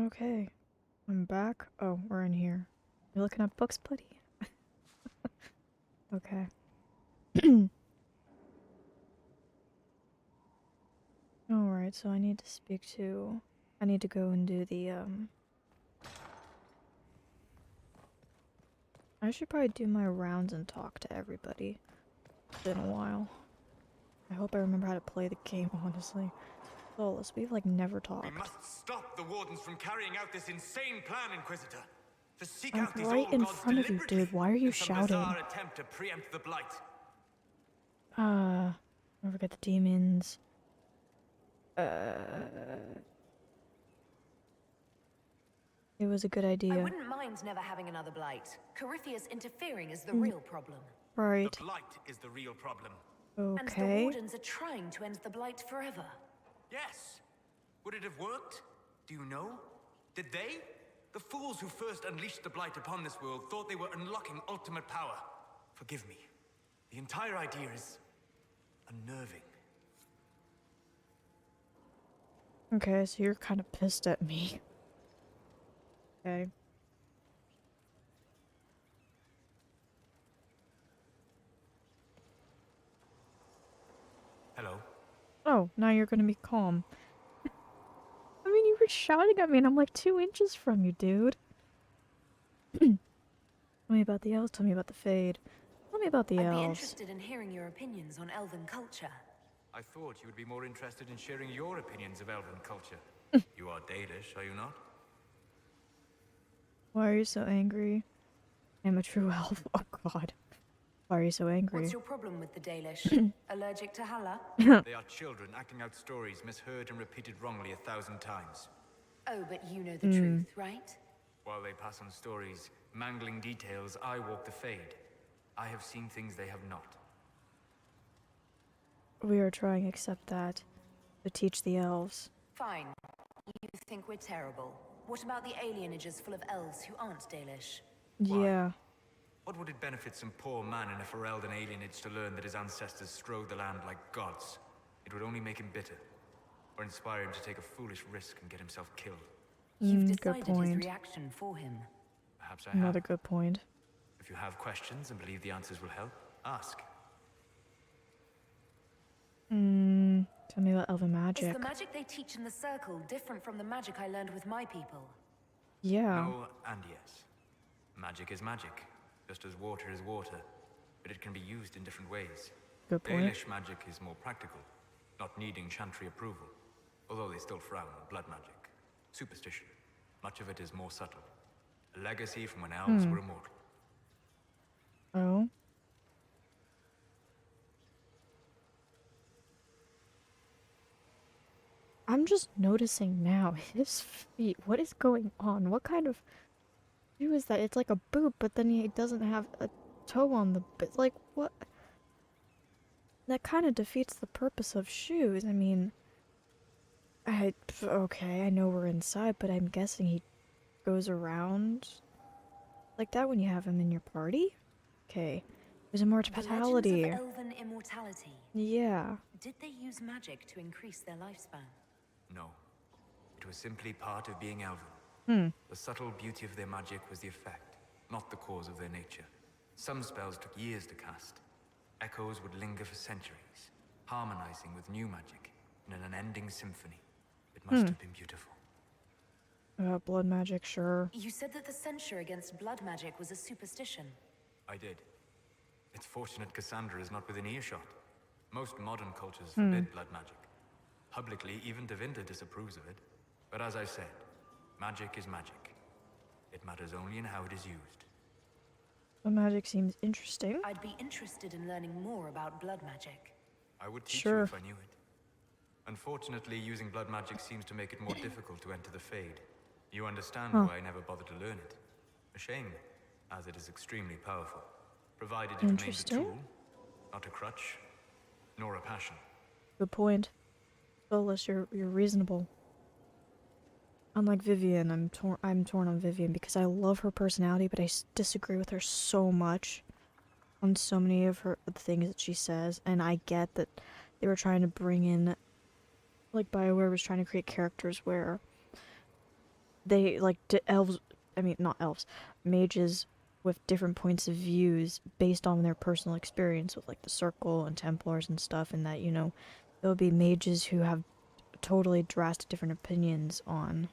Okay, I'm back. Oh, we're in here. You looking at books, buddy? Okay. Alright, so I need to speak to... I need to go and do the, I should probably do my rounds and talk to everybody. It's been a while. I hope I remember how to play the game, honestly. Solus, we've, like, never We talked. must stop the Wardens from carrying out this insane plan, Inquisitor. To seek I'm out these right old in gods front of you, deliberately dude. Why are you in some shouting? bizarre attempt to preempt the Blight. Don't forget the demons. It was a good idea. I wouldn't mind never having another Blight. Corypheus interfering is the real problem. Right. The Blight is the real problem. And the Okay. Wardens are trying to end the Blight forever. Yes. Would it have worked? Do you know? Did they? The fools who first unleashed the Blight upon this world thought they were unlocking ultimate power. Forgive me. The entire idea is unnerving. Okay, so you're kind of pissed at me. Okay. Hello? Oh, now you're gonna be calm. I mean, you were shouting at me and I'm like 2 inches from you, dude. Tell me about the elves, tell me about the Fade. Tell me about the I'd be elves. interested in hearing your opinions on elven culture. I thought you would be more interested in sharing your opinions of elven culture. You are Dalish, are you not? Why are you so angry? I'm a true elf. Oh god. Why are you so angry? What's your problem with the Dalish? Allergic to Hala? They are children acting out stories misheard and repeated wrongly 1,000 times. Oh, but you know the truth, right? While they pass on stories, mangling details, I walk the Fade. I have seen things they have not. We are trying to accept that. To teach the elves. Fine. You think we're terrible. What about the alienages full of elves who aren't Dalish? Why? Yeah. What would it benefit some poor man in a Ferelden alienage to learn that his ancestors strode the land like gods? It would only make him bitter, or inspire him to take a foolish risk and get himself killed. You've good decided point. his reaction for him. Perhaps I Another have. good point. If you have questions and believe the answers will help, ask. Tell me about elven Is magic. the magic they teach in the Circle different from the magic I learned with my people? Yeah. No and yes. Magic is magic, just as water is water, but it can be used in different ways. Good point. Dalish magic is more practical, not needing chantry approval, although they still frown on blood magic. Superstition. Much of it is more subtle. A legacy from when elves were immortal. Oh. I'm just noticing now his feet. What is going on? What kind of shoe is that? It's like a boot, but then he doesn't have a toe on the bit. Like, what? That kind of defeats the purpose of shoes. I mean, okay, I know we're inside, but I'm guessing he goes around like that when you have him in your party? Okay. There's The immortality. legends of elven immortality. Yeah. Did they use magic to increase their lifespan? No. It was simply part of being elven. The subtle beauty of their magic was the effect, not the cause of their nature. Some spells took years to cast. Echoes would linger for centuries, harmonizing with new magic in an unending symphony. It must have been beautiful. Blood magic, sure. You said that the censure against blood magic was a superstition. I did. It's fortunate Cassandra is not within earshot. Most modern cultures forbid blood magic. Publicly, even Devinter disapproves of it. But as I said, magic is magic. It matters only in how it is used. Blood magic seems interesting. I'd be interested in learning more about blood magic. I would teach Sure. you if I knew it. Unfortunately, using blood magic seems to make it more difficult to enter the Fade. You understand why I never bothered to learn it. A shame, as it is extremely powerful. Provided it remains a Interesting. tool, not a crutch, nor a passion. Good point. Solus, you're reasonable. Unlike Vivian, I'm torn on Vivian because I love her personality, but I disagree with her so much on so many of the things that she says, and I get that they were trying to bring in, like BioWare was trying to create characters where they like elves. I mean, not elves, mages with different points of views based on their personal experience with like the Circle and Templars and stuff, and that there'll be mages who have totally drastic different opinions on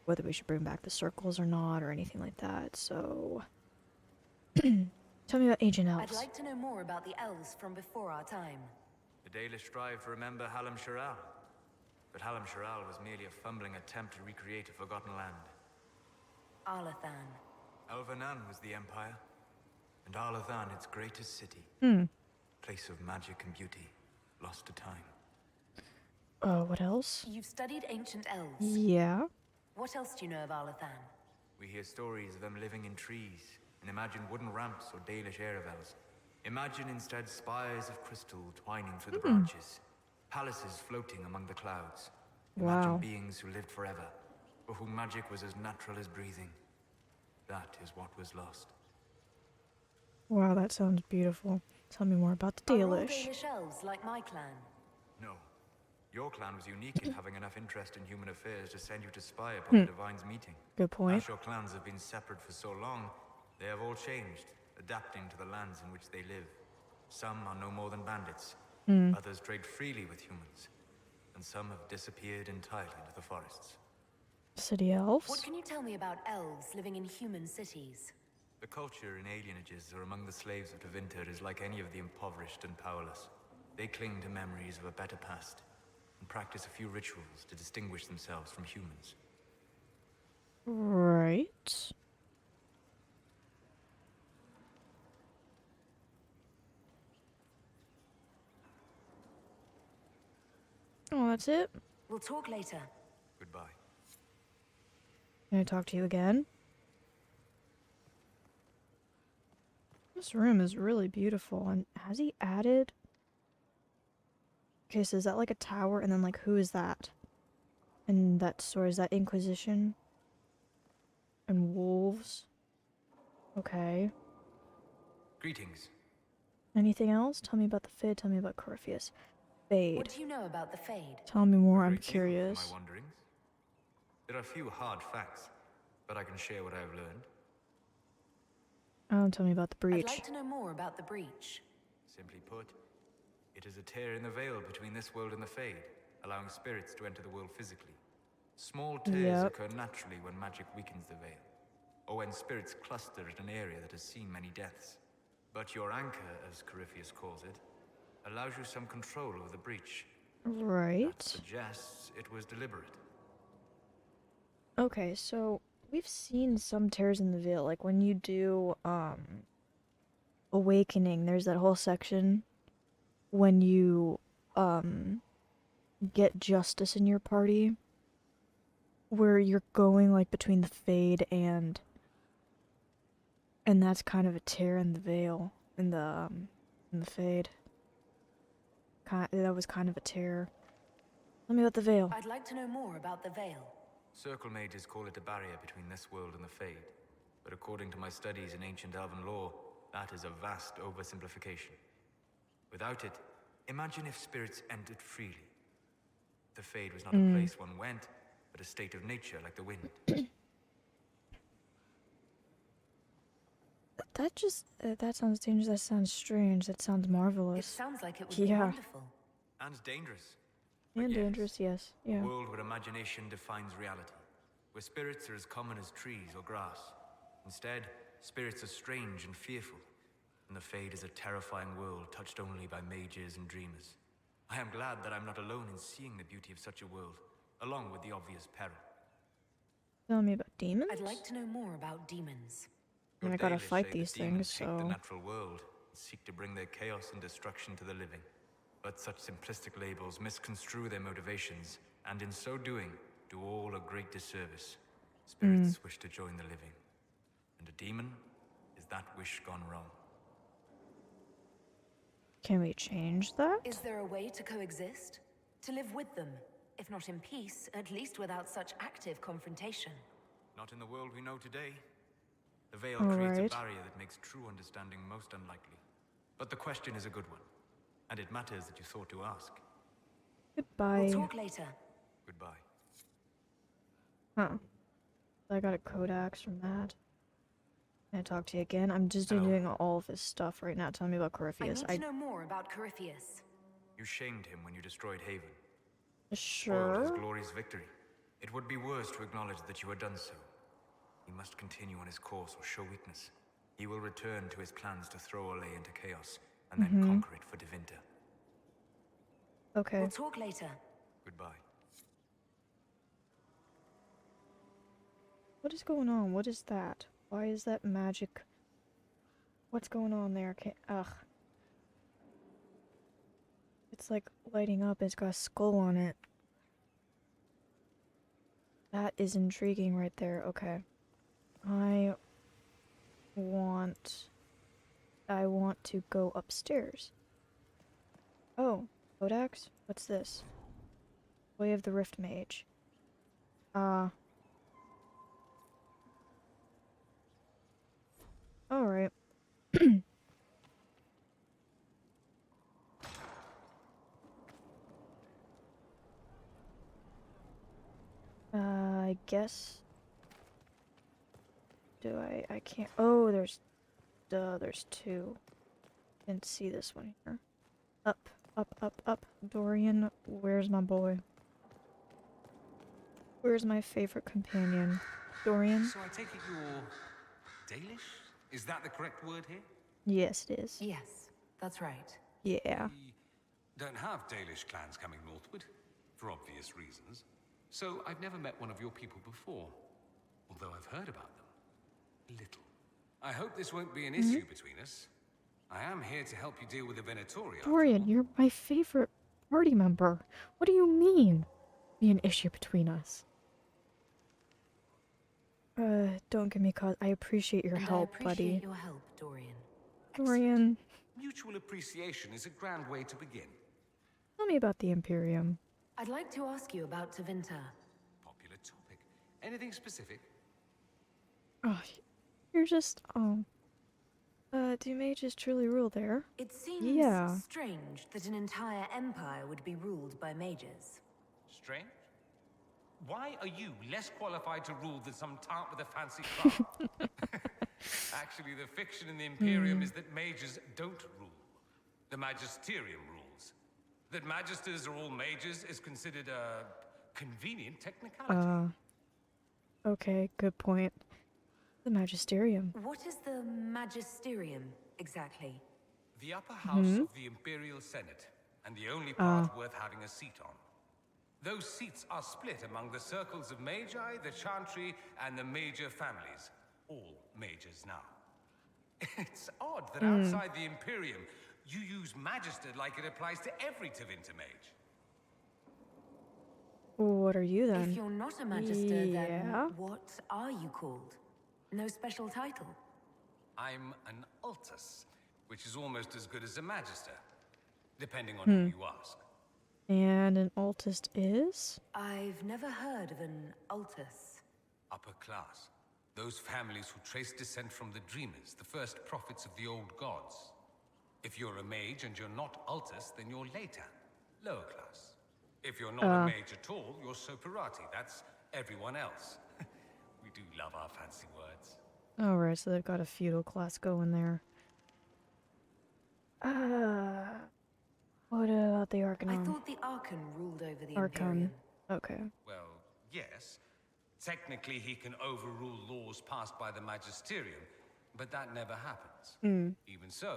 whether we should bring back the Circles or not or anything like that. So, tell me about ancient I'd elves. like to know more about the elves from before our time. The Dalish strive to remember Hallam Sharal. But Hallam Sharal was merely a fumbling attempt to recreate a forgotten land. Arlathan. Elvanan was the empire, and Arlathan its greatest city. Place of magic and beauty, lost to time. What else? You've studied ancient elves. Yeah. What else do you know of Arlathan? We hear stories of them living in trees, and imagine wooden ramps or Dalish Erebels. Imagine instead spires of crystal twining through the branches, palaces floating among the clouds. Imagine Wow. beings who lived forever, for whom magic was as natural as breathing. That is what was lost. Wow, that sounds beautiful. Tell me more about the Are all Dalish. Dalish elves like my clan? No. Your clan was unique in having enough interest in human affairs to send you to spy upon the Divine's meeting. Good point. As your clans have been separate for so long, they have all changed, adapting to the lands in which they live. Some are no more than bandits. Others trade freely with humans. And some have disappeared entirely into the forests. City elves? What can you tell me about elves living in human cities? The culture in alienages or among the slaves of Tevinter is like any of the impoverished and powerless. They cling to memories of a better past, and practice a few rituals to distinguish themselves from humans. Right. Oh, that's it? We'll talk later. Goodbye. Can I talk to you again? This room is really beautiful, and has he added... Okay, so is that like a tower, and then like, who is that? And that story, is that Inquisition? And wolves? Okay. Greetings. Anything else? Tell me about the Fade, tell me about Corypheus. Fade. What do you know about the Fade? Tell me more, A I'm great deal for curious. my wanderings. There are few hard facts, but I can share what I have learned. Tell me about the breach. I'd like to know more about the breach. Simply put, it is a tear in the veil between this world and the Fade, allowing spirits to enter the world physically. Small tears Yep. occur naturally when magic weakens the veil, or when spirits cluster at an area that has seen many deaths. But your anchor, as Corypheus calls it, allows you some control over the breach. Right. That suggests it was deliberate. Okay, so we've seen some tears in the veil. Like when you do Awakening, there's that whole section when you get Justice in your party where you're going like between the Fade and that's kind of a tear in the veil in the Fade. That was kind of a tear. Tell me about the veil. I'd like to know more about the Veil. Circle mages call it a barrier between this world and the Fade, but according to my studies in ancient elven lore, that is a vast oversimplification. Without it, imagine if spirits entered freely. The Fade was not a place one went, but a state of nature like the wind. That just that sounds dangerous. That sounds strange. That sounds It marvelous. sounds like it would Yeah. be wonderful. And dangerous. But And yes, dangerous, yes. A Yeah. world where imagination defines reality, where spirits are as common as trees or grass. Instead, spirits are strange and fearful, and the Fade is a terrifying world touched only by mages and dreamers. I am glad that I'm not alone in seeing the beauty of such a world, along with the obvious peril. Tell me about demons. I'd like to know more about demons. And I Your gotta Dalish fight say these that demons things, hate the so natural world and seek to bring their chaos and destruction to the living. But such simplistic labels misconstrue their motivations, and in so doing, do all a great disservice. Spirits wish to join the living, and a demon is that wish gone wrong. can we change that? Is there a way to coexist? To live with them? If not in peace, at least without such active confrontation. Not in the world we know today. The veil All creates right. a barrier that makes true understanding most unlikely. But the question is a good one, and it matters that you thought to ask. Goodbye. We'll talk later. Goodbye. Huh. I got a codex from that. Can I talk to you again? I'm just Hello. doing all of this stuff right now. Tell me about I Corypheus. need to know more about Corypheus. You shamed him when you destroyed Haven. Spoiled his Sure. glorious victory. It would be worse to acknowledge that you had done so. He must continue on his course or show weakness. He will return to his plans to throw Olay into chaos, and then conquer it for Devinter. Okay. We'll talk later. Goodbye. What is going on? What is that? Why is that magic? What's going on there? Ugh. It's like lighting up. It's got a skull on it. That is intriguing right there. Okay. I want to go upstairs. Oh, Codex? What's this? Way of the Rift Mage. Alright. I guess. I can't. Oh, there's two. Didn't see this one here. Up, up, up, up. Dorian, where's my boy? Where's my favorite companion? Dorian? So I take it you're Dalish? Is that the correct word here? Yes, it is. Yes, that's right. Yeah. We don't have Dalish clans coming northward, for obvious reasons. So I've never met one of your people before, although I've heard about them. Little. I hope this won't be an issue between us. I am here to help you deal with the Venatori. after Dorian, all. you're my favorite party member. What do you mean? Be an issue between us? Don't give me cause. I appreciate your And help, I appreciate buddy. your help, Dorian. Dorian, Mutual appreciation is a grand way to begin. tell me about the Imperium. I'd like to ask you about Tevinter. Popular topic. Anything specific? Oh, you're just, do mages truly rule there? It seems Yeah. strange that an entire empire would be ruled by mages. Strange? Why are you less qualified to rule than some tart with a fancy car? Actually, the fiction in the Imperium is that mages don't rule. The Magisterium rules. That magisters are all mages is considered a convenient technicality. Okay, good point. The Magisterium. What is the Magisterium, exactly? The upper house of the Imperial Senate, and the only part worth having a seat on. Those seats are split among the circles of Magi, the Chantry, and the major families. All mages now. It's odd that outside the Imperium, you use Magister like it applies to every Tevinter mage. What are you then? If you're not a Magister, Yeah. then what are you called? No special title? I'm an Altus, which is almost as good as a Magister, depending on who you ask. And an Altist is? I've never heard of an Altus. Upper class. Those families who trace descent from the Dreamers, the first prophets of the old gods. If you're a mage and you're not Altus, then you're Leitan, lower class. If you're not a mage at all, you're Soperati. That's everyone else. We do love our fancy words. Alright, so they've got a feudal class going there. What about the I Arcanon? thought the Archon ruled over the Archon. Imperium. Okay. Well, yes. Technically, he can overrule laws passed by the Magisterium, but that never happens. Even so,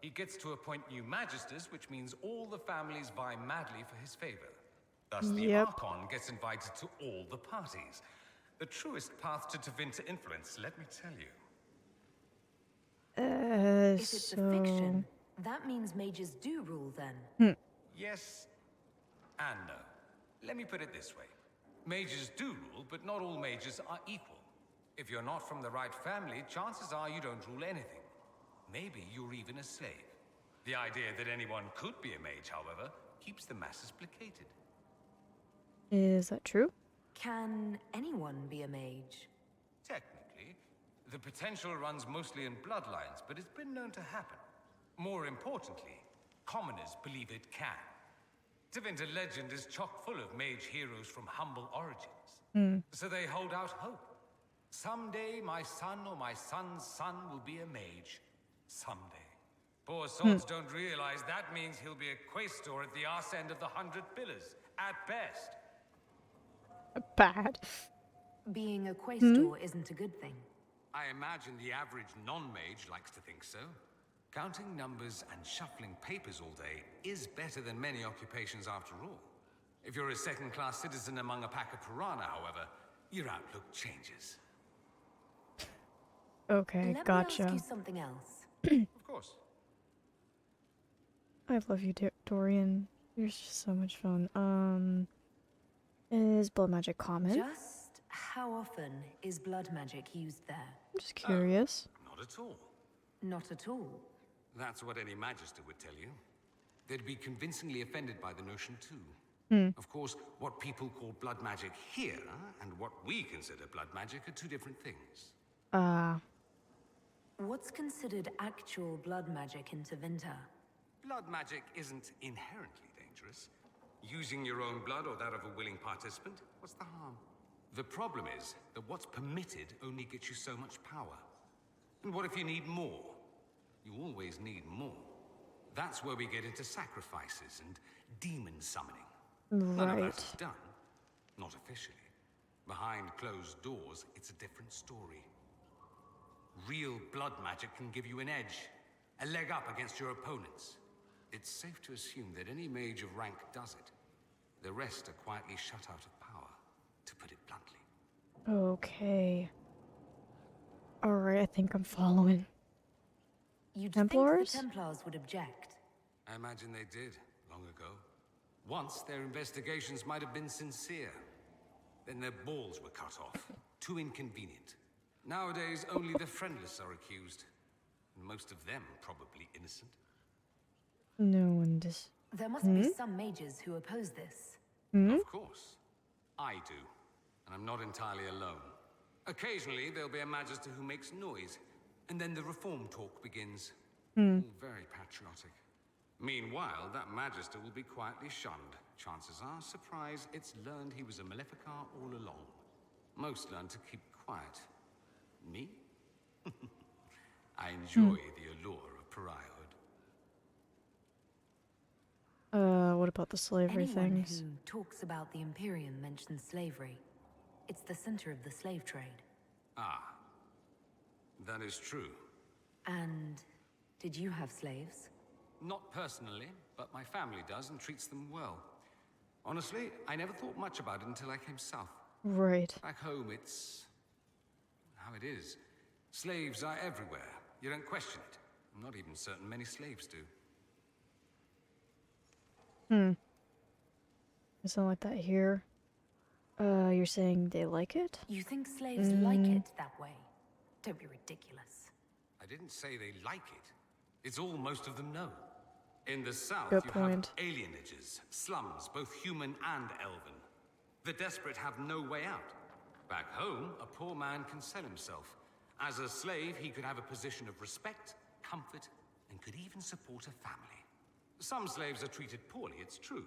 he gets to appoint new Magisters, which means all the families vie madly for his favor. Thus, the Yep. Archon gets invited to all the parties. The truest path to Tevinter influence, let me tell you. If it's a So... fiction, that means mages do rule then. Yes and no. Let me put it this way. Mages do rule, but not all mages are equal. If you're not from the right family, chances are you don't rule anything. Maybe you're even a slave. The idea that anyone could be a mage, however, keeps the masses placated. Is that true? Can anyone be a mage? Technically, the potential runs mostly in bloodlines, but it's been known to happen. More importantly, commoners believe it can. Tevinter legend is chock full of mage heroes from humble origins. So they hold out hope. Someday my son or my son's son will be a mage. Someday. Poor sods don't realize that means he'll be a quaestor at the arse end of the 100 Pillars, at best. Bad. Being a quaestor isn't a good thing. I imagine the average non-mage likes to think so. Counting numbers and shuffling papers all day is better than many occupations after all. If you're a second-class citizen among a pack of piranha, however, your outlook changes. Okay, Let gotcha. me ask you something else. Of course. I love you, Dorian. You're just so much fun. Is blood magic common? Just how often is blood magic used there? I'm just curious. Not at all. Not at all. That's what any Magister would tell you. They'd be convincingly offended by the notion too. Of course, what people call blood magic here and what we consider blood magic are two different things. What's considered actual blood magic in Tevinter? Blood magic isn't inherently dangerous. Using your own blood or that of a willing participant, what's the harm? The problem is that what's permitted only gets you so much power. And what if you need more? You always need more. That's where we get into sacrifices and demon summoning. None of Right. that's done. Not officially. Behind closed doors, it's a different story. Real blood magic can give you an edge, a leg up against your opponents. It's safe to assume that any mage of rank does it. The rest are quietly shut out of power, to put it bluntly. Okay. Alright, I think I'm following. You'd Templars? think the Templars would object. I imagine they did, long ago. Once, their investigations might have been sincere. Then their balls were cut off. Too inconvenient. Nowadays, only the friendless are accused. And most of them probably innocent. No one does. There must be some mages who oppose this. Of course. I do. And I'm not entirely alone. Occasionally, there'll be a Magister who makes noise. And then the reform talk begins. All very patriotic. Meanwhile, that Magister will be quietly shunned. Chances are, surprise, it's learned he was a Maleficar all along. Most learn to keep quiet. Me? I enjoy the allure of pariahhood. What about the slavery Anyone things? who talks about the Imperium mentions slavery. It's the center of the slave trade. Ah. That is true. And did you have slaves? Not personally, but my family does and treats them well. Honestly, I never thought much about it until I came south. Right. Back home, it's how it is. Slaves are everywhere. You don't question it. I'm not even certain many slaves do. It's not like that here. You're saying they like it? You think slaves like it that way? Don't be ridiculous. I didn't say they like it. It's all most of them know. In the south, Good you point. have alienages, slums, both human and elven. The desperate have no way out. Back home, a poor man can sell himself. As a slave, he could have a position of respect, comfort, and could even support a family. Some slaves are treated poorly, it's true.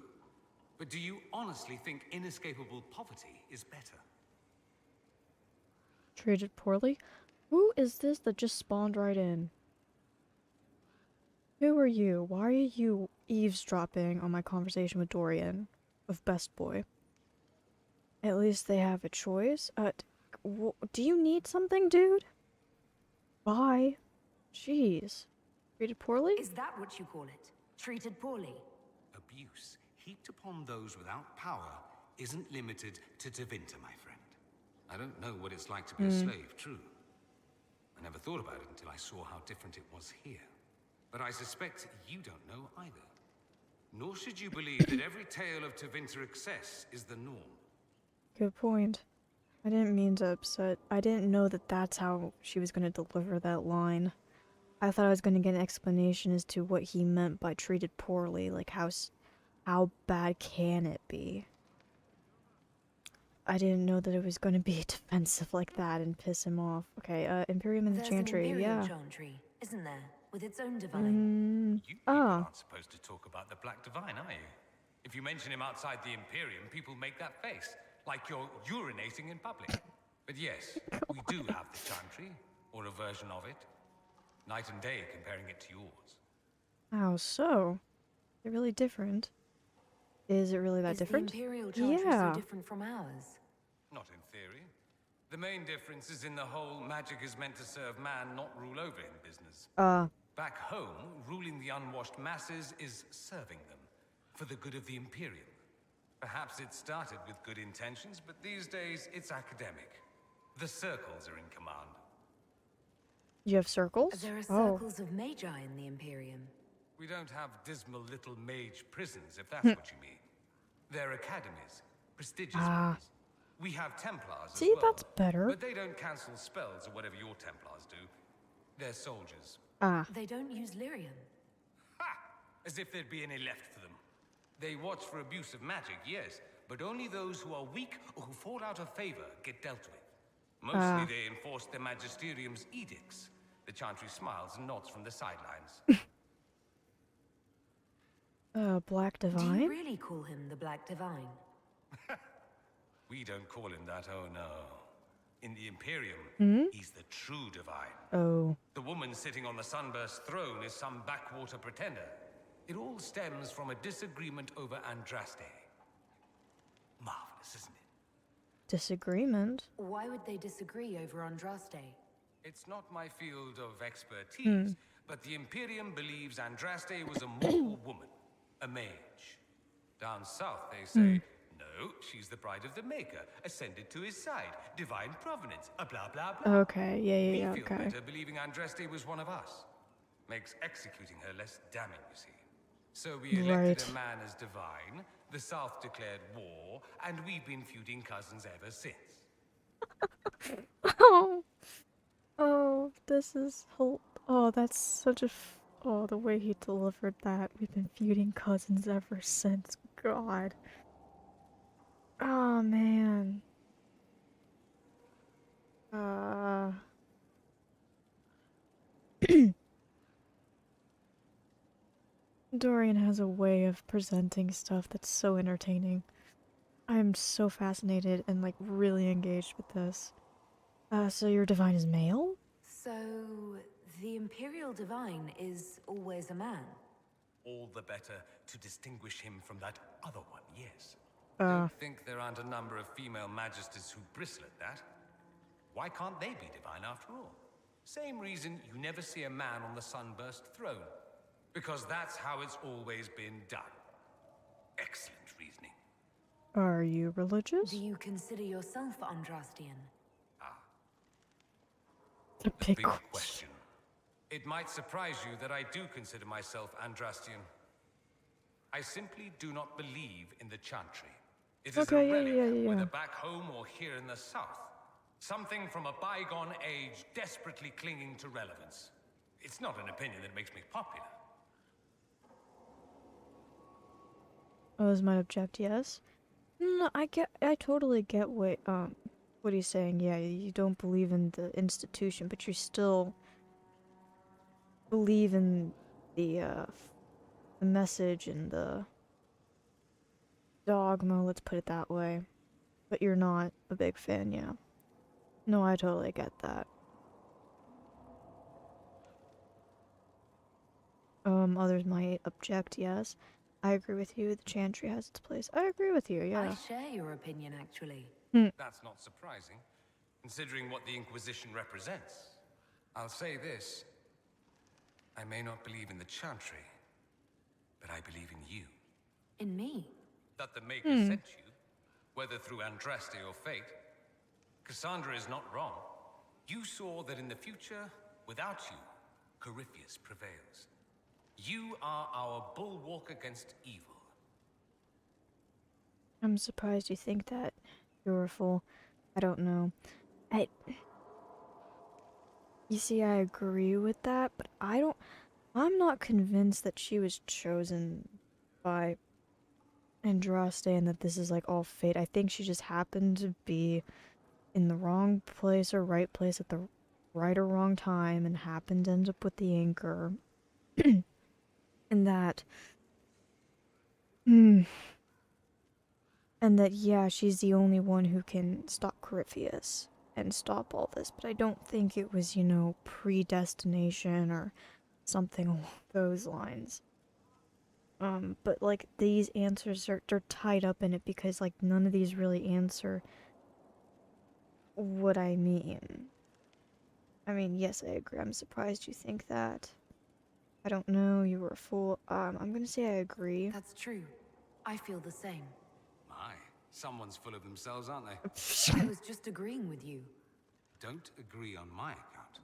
But do you honestly think inescapable poverty is better? Treated poorly? Who is this that just spawned right in? Who are you? Why are you eavesdropping on my conversation with Dorian of Best Boy? At least they have a choice. Do you need something, dude? Bye. Jeez. Treated poorly? Is that what you call it? Treated poorly? Abuse heaped upon those without power isn't limited to Tevinter, my friend. I don't know what it's like to be a slave, true. I never thought about it until I saw how different it was here. But I suspect you don't know either. Nor should you believe that every tale of Tevinter excess is the norm. Good point. I didn't mean to upset. I didn't know that that's how she was going to deliver that line. I thought I was going to get an explanation as to what he meant by treated poorly. Like, how bad can it be? I didn't know that it was going to be defensive like that and piss him off. Okay, Imperium in the There's Chantry, an Imperial yeah. Chantry, isn't there? With its own divine. You people aren't supposed to talk about the Black Divine, are you? If you mention him outside the Imperium, people make that face, like you're urinating in public. But yes, we do have the Chantry, or a version of it. Night and day comparing it to yours. How so? They're really different. Is it really that Is different? the Imperial Chantry Yeah. so different from ours? Not in theory. The main difference is in the whole magic is meant to serve man, not rule over him business. Back home, ruling the unwashed masses is serving them, for the good of the Imperium. Perhaps it started with good intentions, but these days it's academic. The circles are in command. You have circles? There are Oh. circles of magi in the Imperium. We don't have dismal little mage prisons, if that's what you mean. They're academies, prestigious ones. We have Templars See, as well. that's better. But they don't cancel spells or whatever your Templars do. They're soldiers. They don't use lyrium. Ha! As if there'd be any left for them. They watch for abuse of magic, yes, but only those who are weak or who fall out of favor get dealt with. Mostly they enforce their magisterium's edicts. The Chantry smiles and nods from the sidelines. Black Do you Divine? really call him the Black Divine? We don't call him that, oh no. In the Imperium, he's the true divine. Oh. The woman sitting on the Sunburst throne is some backwater pretender. It all stems from a disagreement over Andraste. Marvelous, isn't it? Disagreement? Why would they disagree over Andraste? It's not my field of expertise, but the Imperium believes Andraste was a mortal woman, a mage. Down south, they say, no, she's the bride of the Maker, ascended to his side, divine provenance, blah, blah, blah. Okay, yeah, We feel okay. better believing Andraste was one of us. Makes executing her less damning, you see. So we elected a man as divine, the South declared war, and we've been feuding cousins ever since. Oh, this is oh, that's such a oh, the way he delivered that. We've been feuding cousins ever since. God. Oh man. Dorian has a way of presenting stuff that's so entertaining. I'm so fascinated and like really engaged with this. So your divine is male? So, the Imperial Divine is always a man? All the better to distinguish him from that other one, yes. Don't think there aren't a number of female magisters who bristle at that. Why can't they be divine after all? Same reason you never see a man on the Sunburst throne. Because that's how it's always been done. Excellent reasoning. Are you religious? Do you consider yourself Andrastian? The Big big question. It might surprise you that I do consider myself Andrastian. I simply do not believe in the Chantry. It is Okay, a relic, yeah. whether back home or here in the south. Something from a bygone age desperately clinging to relevance. It's not an opinion that makes me popular. Others might object, yes. No, I totally get what he's saying. Yeah, you don't believe in the institution, but you still believe in the message and the dogma, let's put it that way. But you're not a big fan, yeah. No, I totally get that. Others might object, yes. I agree with you, the Chantry has its place. I agree with you, yeah. I share your opinion, actually. That's not surprising, considering what the Inquisition represents. I'll say this. I may not believe in the Chantry, but I believe in you. In me? That the Maker sent you, whether through Andraste or fate. Cassandra is not wrong. You saw that in the future, without you, Corypheus prevails. You are our bulwark against evil. I'm surprised you think that. You're a fool. I don't know. You see, I agree with that, but I'm not convinced that she was chosen by Andraste and that this is like all fate. I think she just happened to be in the wrong place or right place at the right or wrong time and happened to end up with the anchor. And that and that, yeah, she's the only one who can stop Corypheus. and stop all this, but I don't think it was, you know, predestination or something along those lines. But like these answers they're tied up in it because like none of these really answer what I mean. I mean, yes, I agree. I'm surprised you think that. I don't know, you were a fool. I'm gonna say I agree. That's true. I feel the same. My, someone's full of themselves, aren't they? I was just agreeing with you. Don't agree on my account.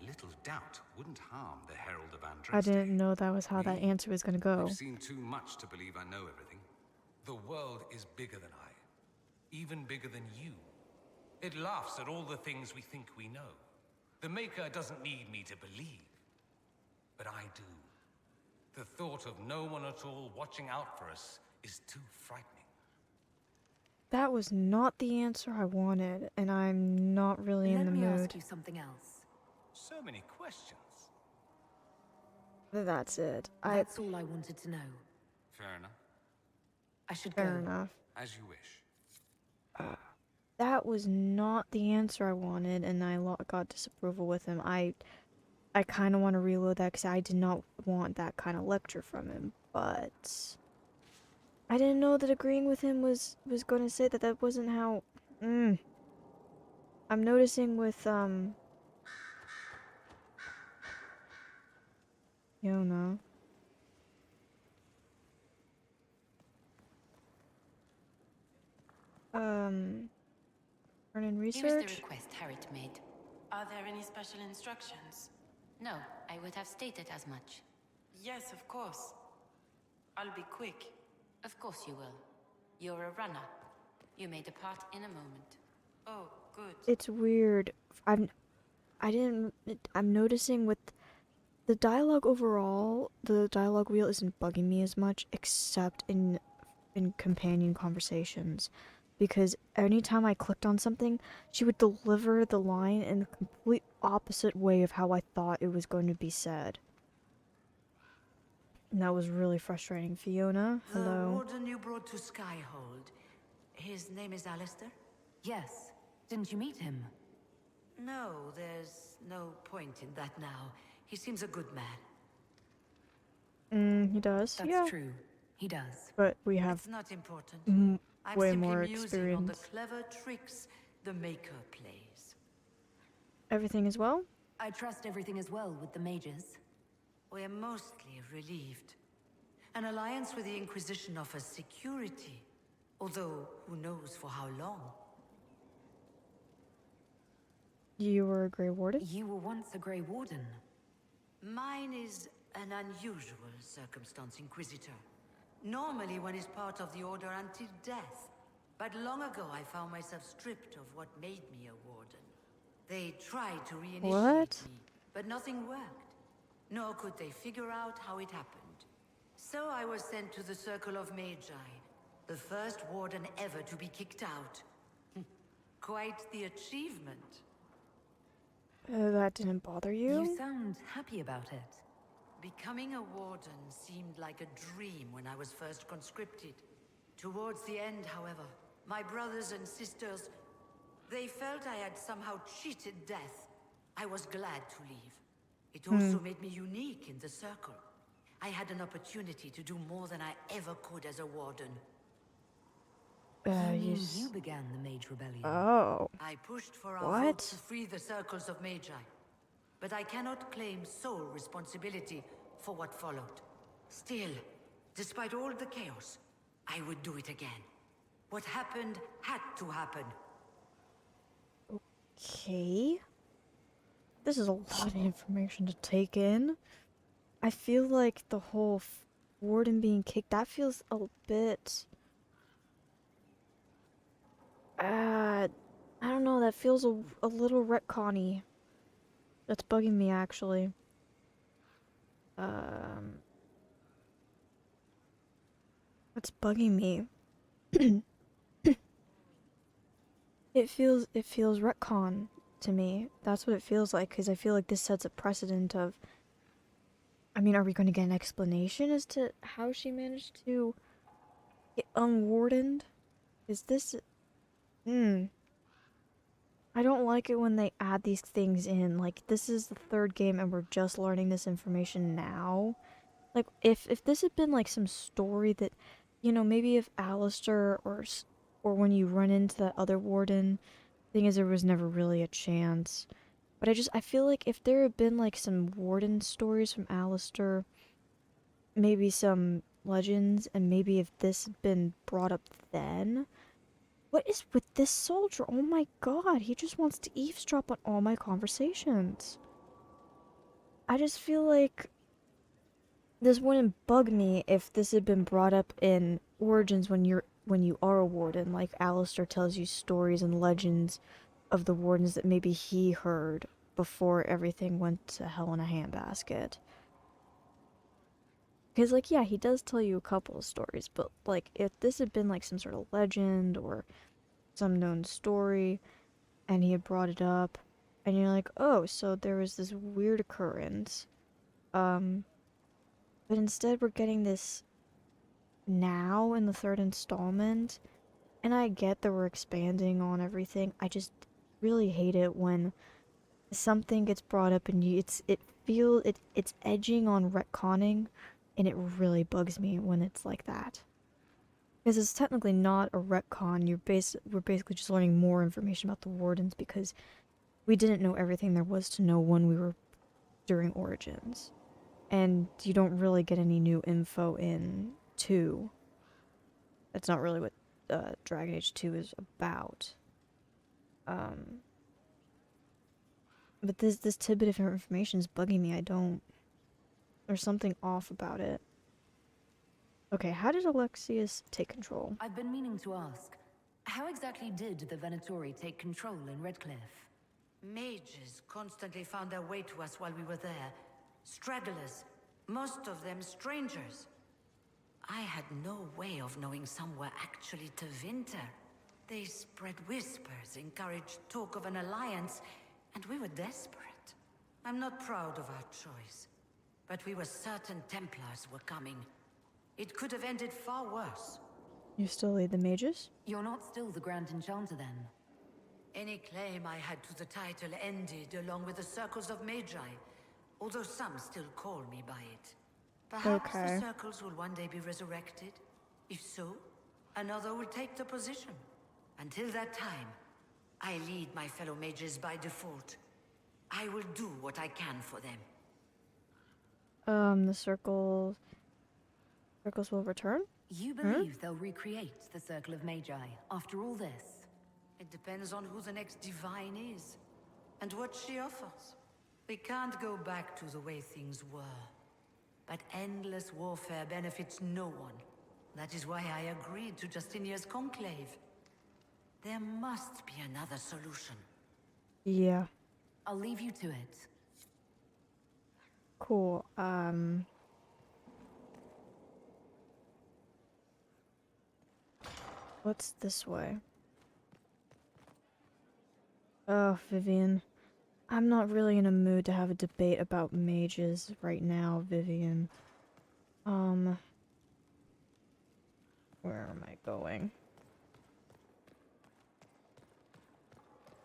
A little doubt wouldn't harm the Herald of Andraste. I didn't know that was how that answer was gonna go. I've seen too much to believe I know everything. The world is bigger than I. Even bigger than you. It laughs at all the things we think we know. The Maker doesn't need me to believe. But I do. The thought of no one at all watching out for us is too frightening. That was not the answer I wanted, and I'm not really in the Let me mood. ask you something else. So many questions. That's it. That's all I wanted to know. Fair enough. I should Fair go. enough. As you wish. That was not the answer I wanted, and I got disapproval with him. I kind of want to reload that because I did not want that kind of lecture from him, but I didn't know that agreeing with him was going to say that that wasn't how. I'm noticing with Yona. Turn in Here is the research. request Harriet made. Are there any special instructions? No, I would have stated as much. Yes, of course. I'll be quick. Of course you will. You're a runner. You may depart in a moment. Oh, good. It's weird. I'm noticing with the dialogue overall, the dialogue wheel isn't bugging me as much, except in companion conversations. Because anytime I clicked on something, she would deliver the line in the complete opposite way of how I thought it was going to be said. And that was really frustrating. Fiona, The hello. warden you brought to Skyhold. His name is Alistair? Yes. Didn't you meet him? No, there's no point in that now. He seems a good man. He does. That's yeah. true. He does. But we have It's not important. m- I'm way simply more musing on the experience. clever tricks the Maker plays. Everything as well? I trust everything is well with the mages. We're mostly relieved. An alliance with the Inquisition offers security, although who knows for how long. You were a Grey Warden? You were once a Grey Warden. Mine is an unusual circumstance, Inquisitor. Normally one is part of the Order until death. But long ago I found myself stripped of what made me a Warden. They tried to reinitiate What? me, but nothing worked. Nor could they figure out how it happened. So I was sent to the Circle of Magi, the first Warden ever to be kicked out. Quite the achievement. That didn't bother you? You sound happy about it. Becoming a warden seemed like a dream when I was first conscripted. Towards the end, however, my brothers and sisters, they felt I had somehow cheated death. I was glad to leave. It also made me unique in the circle. I had an opportunity to do more than I ever could as a warden. You began the Mage Rebellion. Oh. I pushed for our What? vote to free the circles of Magi. But I cannot claim sole responsibility for what followed. Still, despite all the chaos, I would do it again. What happened had to happen. Okay. This is a lot of information to take in. I feel like the whole warden being kicked, that feels a bit... I don't know, that feels a little retconny. That's bugging me, actually. That's bugging me. It feels retcon to me. That's what it feels like, because I feel like this sets a precedent of... I mean, are we going to get an explanation as to how she managed to get unwardened? Is this... I don't like it when they add these things in. Like, this is the third game and we're just learning this information now. Like, if this had been like some story that, you know, maybe if Alistair or when you run into that other warden, thing is there was never really a chance. But I feel like if there had been like some warden stories from Alistair, maybe some legends, and maybe if this had been brought up then. What is with this soldier? Oh my god, he just wants to eavesdrop on all my conversations. I just feel like this wouldn't bug me if this had been brought up in Origins when you are a warden, like Alistair tells you stories and legends of the wardens that maybe he heard before everything went to hell in a handbasket. Because, like, yeah, he does tell you a couple of stories, but, like, if this had been, like, some sort of legend or some known story, and he had brought it up, and you're like, oh, so there was this weird occurrence, but instead we're getting this now in the third installment, and I get that we're expanding on everything. I just really hate it when something gets brought up and it's edging on retconning, and it really bugs me when it's like that. Because it's technically not a retcon. We're basically just learning more information about the wardens because we didn't know everything there was to know when we were during Origins. And you don't really get any new info in 2. That's not really what Dragon Age 2 is about. But this tidbit of information is bugging me. There's something off about it. Okay, how did Alexius take control? I've been meaning to ask, how exactly did the Venatori take control in Redcliffe? Mages constantly found their way to us while we were there. Stragglers, most of them strangers. I had no way of knowing some were actually Tevinter. They spread whispers, encouraged talk of an alliance, and we were desperate. I'm not proud of our choice, but we were certain Templars were coming. It could have ended far worse. You still lead the mages? You're not still the Grand Enchanter then? Any claim I had to the title ended along with the Circles of Magi, although some still call me by it. Perhaps Okay. the Circles will one day be resurrected. If so, another will take the position. Until that time, I lead my fellow mages by default. I will do what I can for them. The circles will return? You believe they'll recreate the Circle of Magi after all this? It depends on who the next divine is, and what she offers. We can't go back to the way things were. But endless warfare benefits no one. That is why I agreed to Justinia's conclave. There must be another solution. Yeah. I'll leave you to it. Cool. What's this way? Oh, Vivian. I'm not really in a mood to have a debate about mages right now, Vivian. Where am I going?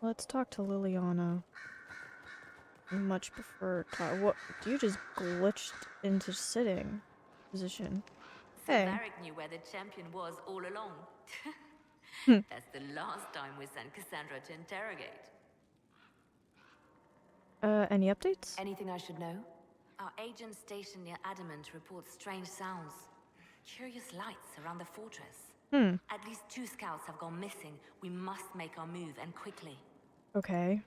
Let's talk to Liliana. I much prefer what? You just glitched into sitting position. Hey. Varric knew where the champion was all along. That's the last time we sent Cassandra to interrogate. Any updates? Anything I should know? Our agent stationed near Adamant reports strange sounds. Curious lights around the fortress. At least 2 scouts have gone missing. We must make our move, and quickly. Okay.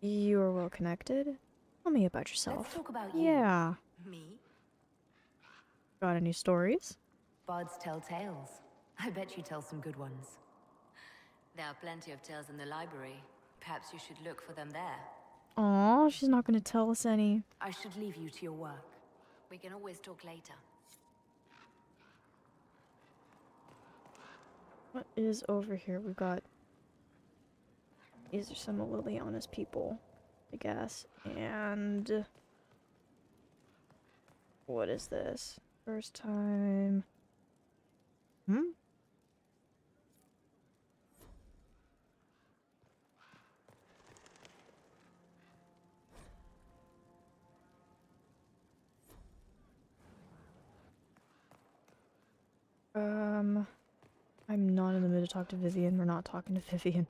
You are well connected? Tell me about yourself. Let's talk about you. Yeah. Me? Got any stories? Bards tell tales. I bet you tell some good ones. There are plenty of tales in the library. Perhaps you should look for them there. Aw, she's not gonna tell us any. I should leave you to your work. We can always talk later. What is over here? We've got... These are some of Liliana's people, I guess. And... What is this? First time... I'm not in the mood to talk to Vivian. We're not talking to Vivian.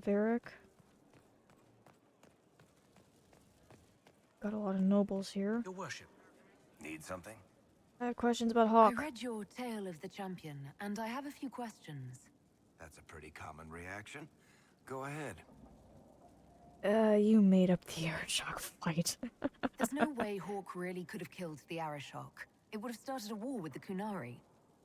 Varric. Got a lot of nobles here. Your worship. Need something? I have questions about Hawk. I read your Tale of the Champion, and I have a few questions. That's a pretty common reaction. Go ahead. You made up the Arachok fight. There's no way Hawk really could have killed the Arashok. It would have started a war with the Kunari.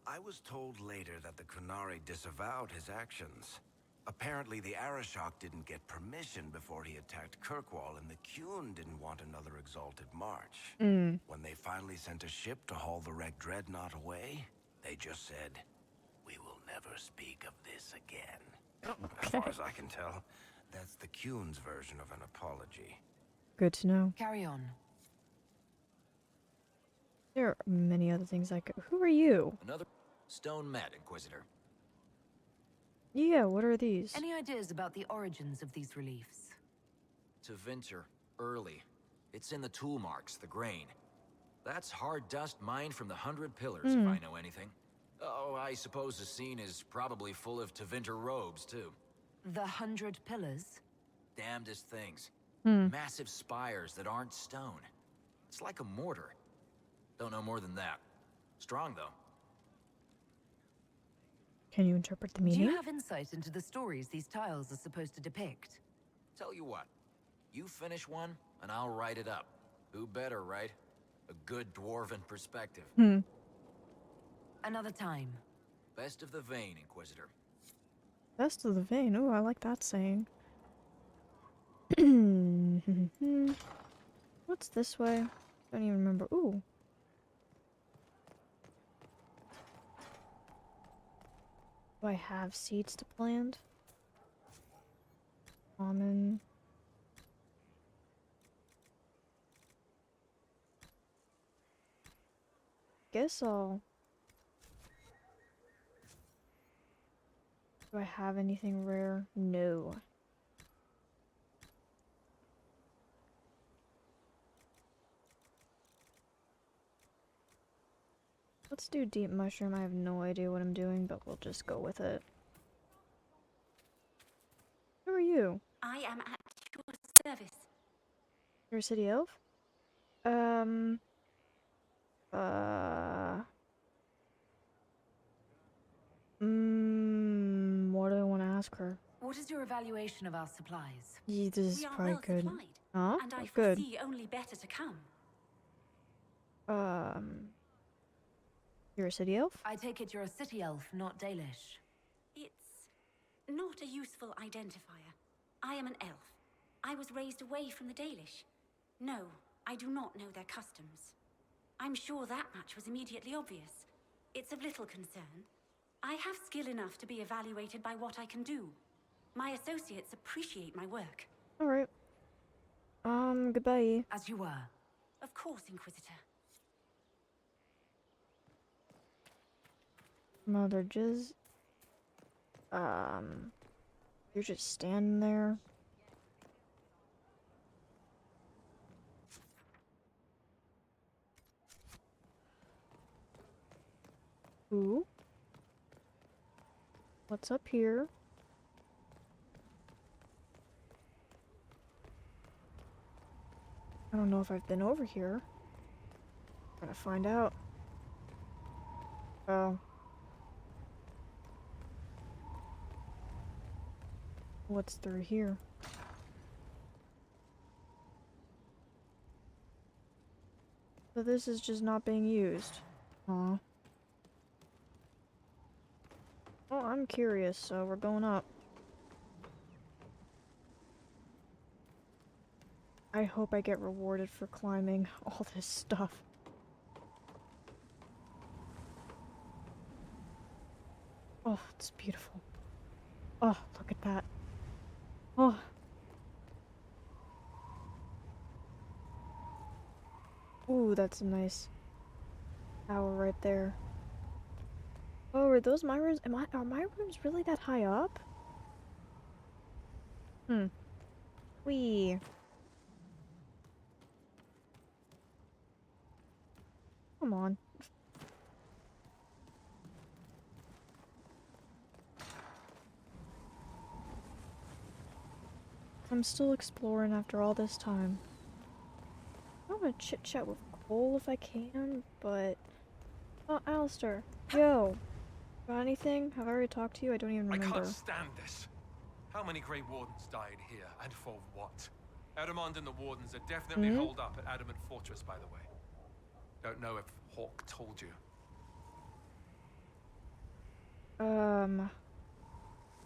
I was told later that the Kunari disavowed his actions. Apparently, the Arashok didn't get permission before he attacked Kirkwall, and the Qun didn't want another Exalted March. When they finally sent a ship to haul the wrecked Dreadnought away, they just said, "We will never speak of this again." As far as I can tell, that's the Qun's version of an apology. Good to know. Carry on. There are many other things I could. Who are you? Another stone mat, Inquisitor. Yeah, what are these? Any ideas about the origins of these reliefs? Tevinter, early. It's in the tool marks, the grain. That's hard dust mined from the 100 Pillars, if I know anything. Oh, I suppose the scene is probably full of Tevinter robes, too. The 100 Pillars? Damnedest things. Massive spires that aren't stone. It's like a mortar. Don't know more than that. Strong, though. Can you interpret the Do meaning? you have insight into the stories these tiles are supposed to depict? Tell you what. You finish one, and I'll write it up. Who better, right? A good dwarven perspective. Another time. Best of the vein, Inquisitor. Best of the vein. Oh, I like that saying. What's this way? Don't even remember. Ooh. Do I have seeds to plant? Common. Guess I'll... Do I have anything rare? No. Let's do deep mushroom. I have no idea what I'm doing, but we'll just go with it. Who are you? I am at your service. You're a city elf? What do I want to ask her? What is your evaluation of our supplies? Yeah, this is We are probably well good. supplied, Huh? and I That's good. foresee only better to come. You're a city elf? I take it you're a city elf, not Dalish. It's not a useful identifier. I am an elf. I was raised away from the Dalish. No, I do not know their customs. I'm sure that much was immediately obvious. It's of little concern. I have skill enough to be evaluated by what I can do. My associates appreciate my work. Alright. Goodbye. As you were. Of course, Inquisitor. Mother Jizz. You're just standing there. Ooh. What's up here? I don't know if I've been over here. Gotta find out. Oh. What's through here? So this is just not being used. Aw. Oh, I'm curious, so we're going up. I hope I get rewarded for climbing all this stuff. Oh, it's beautiful. Oh, look at that. Oh. Ooh, that's a nice tower right there. Oh, are those my rooms? Are my rooms really that high up? Wee. Come on. I'm still exploring after all this time. I want to chit chat with Cole if I can, but... Oh, Alistair. Yo. Got anything? Have I already talked to you? I don't even remember. I can't stand this. How many Grey Wardens died here, and for what? Edamond and the Wardens are definitely holed up at Adamant Fortress, by the way. Don't know if Hawke told you.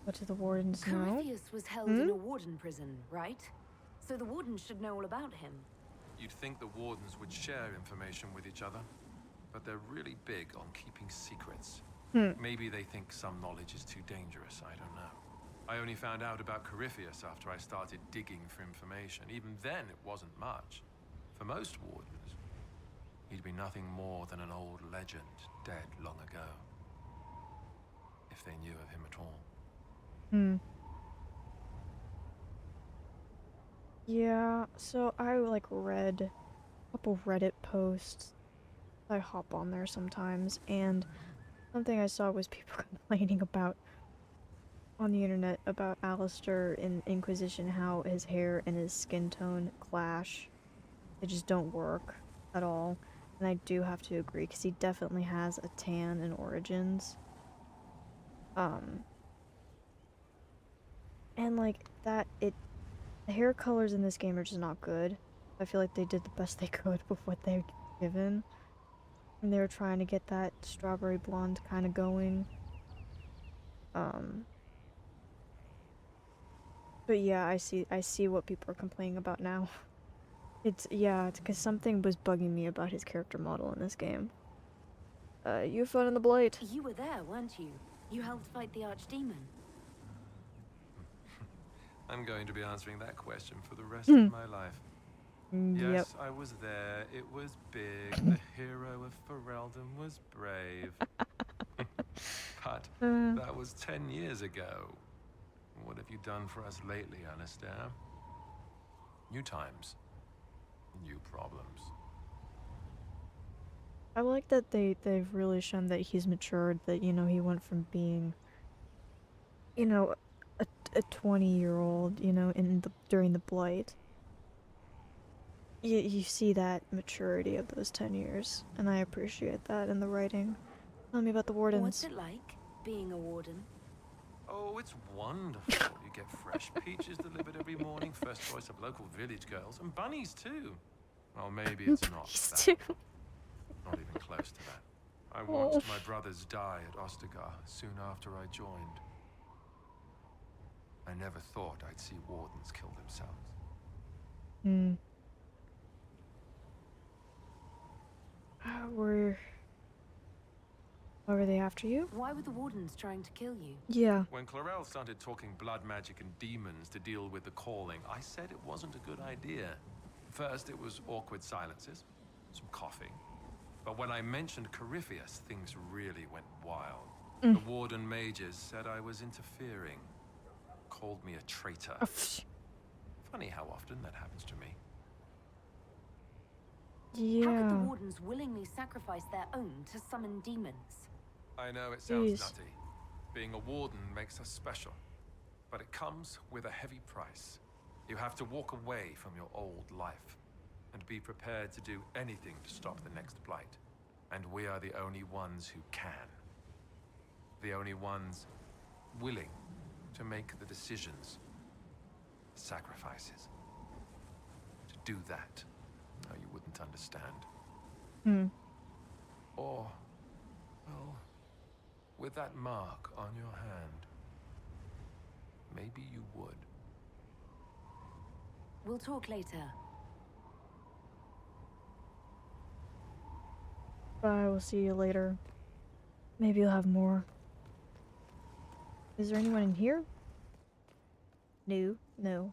What do the Wardens know? Corypheus was held in a Warden prison, right? So the Wardens should know all about him. You'd think the Wardens would share information with each other, but they're really big on keeping secrets. Maybe they think some knowledge is too dangerous, I don't know. I only found out about Corypheus after I started digging for information. Even then, it wasn't much. For most Wardens, he'd be nothing more than an old legend, dead long ago. If they knew of him at all. Yeah, so I read a couple Reddit posts. I hop on there sometimes, and something I saw was people complaining about on the internet about Alistair in Inquisition, how his hair and his skin tone clash. They just don't work at all. And I do have to agree, because he definitely has a tan in Origins. And the hair colors in this game are just not good. I feel like they did the best they could with what they were given. And they were trying to get that strawberry blonde kind of going. But yeah, I see what people are complaining about now. It's because something was bugging me about his character model in this game. You fun in the Blight. You were there, weren't you? You helped fight the Archdemon. I'm going to be answering that question for the rest of my life. Yep. Yes, I was there. It was big. The hero of Ferelden was brave. But that was 10 years ago. What have you done for us lately, Alistair? New times. New problems. I like that they've really shown that he's matured, that, you know, he went from being, you know, a 20-year-old, you know, during the Blight. You see that maturity of those 10 years, and I appreciate that in the writing. Tell me about the Wardens. What's it like, being a Warden? Oh, it's wonderful. You get fresh peaches delivered every morning, first choice of local village girls, and bunnies too. Well, maybe it's not that. Not even close to that. I watched my brothers die at Ostagar soon after I joined. I never thought I'd see Wardens kill themselves. Why were they after you? Why were the Wardens trying to kill you? Yeah. When Clarel started talking blood magic and demons to deal with the calling, I said it wasn't a good idea. First, it was awkward silences, some coughing. But when I mentioned Corypheus, things really went wild. The Warden mages said I was interfering. Called me a traitor. Funny how often that happens to me. Yeah. How could the Wardens willingly sacrifice their own to summon demons? I know it sounds nutty. Being a Warden makes us special. But it comes with a heavy price. You have to walk away from your old life and be prepared to do anything to stop the next Blight. And we are the only ones who can. The only ones willing to make the decisions, sacrifices. To do that, no, you wouldn't understand. Or, well, with that mark on your hand, maybe you would. We'll talk later. Bye, we'll see you later. Maybe you'll have more. Is there anyone in here? No.